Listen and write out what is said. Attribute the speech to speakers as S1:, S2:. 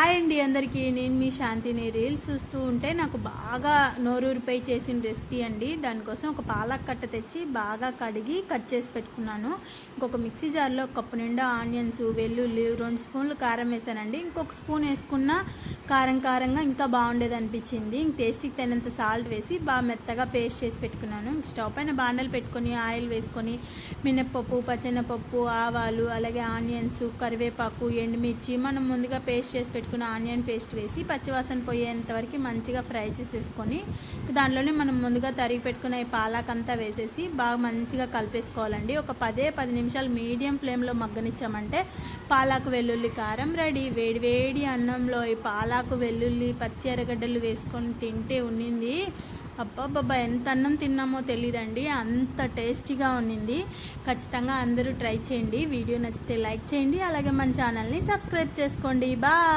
S1: Hi అండి అందరికీ. నేను మీ శాంతిని. రీల్స్ చూస్తూ ఉంటే నాకు బాగా నోరూరిపై చేసిన రెసిపీ అండి. దానికోసం ఒక పాలక్ కట్ట తెచ్చి బాగా కడిగి కట్ చేసి పెట్టుకున్నాను. ఇంకొక మిక్సీ జార్లో కప్పు నిండా ఆనియన్స్, వెల్లుల్లి, 2 స్పూన్లు కారం వేసానండి. ఇంకొక స్పూన్ వేసుకున్న కారంగా ఇంకా బాగుండేది అనిపించింది. ఇంక టేస్ట్కి తగినంత సాల్ట్ వేసి బాగా మెత్తగా పేస్ట్ చేసి పెట్టుకున్నాను. స్టవ్ పైన బాండలు పెట్టుకొని ఆయిల్ వేసుకొని మినప్పప్పు, పచ్చెనపప్పు, ఆవాలు, అలాగే ఆనియన్స్, కరివేపాకు, ఎండుమిర్చి, మనం ముందుగా పేస్ట్ చేసి పెట్టుకున్న ఆనియన్ పేస్ట్ వేసి పచ్చివాసన పోయేంత వరకు మంచిగా ఫ్రై చేసేసుకొని దాంట్లోనే మనం ముందుగా తరిగి పెట్టుకున్న ఈ పాలక్ అంతా వేసేసి బాగా మంచిగా కలిపేసుకోవాలండి. ఒక 10 నిమిషాలు మీడియం ఫ్లేమ్లో మగ్గనిచ్చామంటే పాలాకు వెల్లుల్లి కారం రెడీ. వేడి అన్నంలో ఈ పాలాకు వెల్లుల్లి పచ్చి ఎర్రగడ్డలు వేసుకొని తింటే ఉన్నింది అబ్బాబ్బా ఎంత అన్నం తిన్నామో తెలియదండి, అంత టేస్టీగా ఉన్నింది. ఖచ్చితంగా అందరూ ట్రై చేయండి. వీడియో నచ్చితే లైక్ చేయండి, అలాగే మన ఛానల్ని సబ్స్క్రైబ్ చేసుకోండి. బాయ్.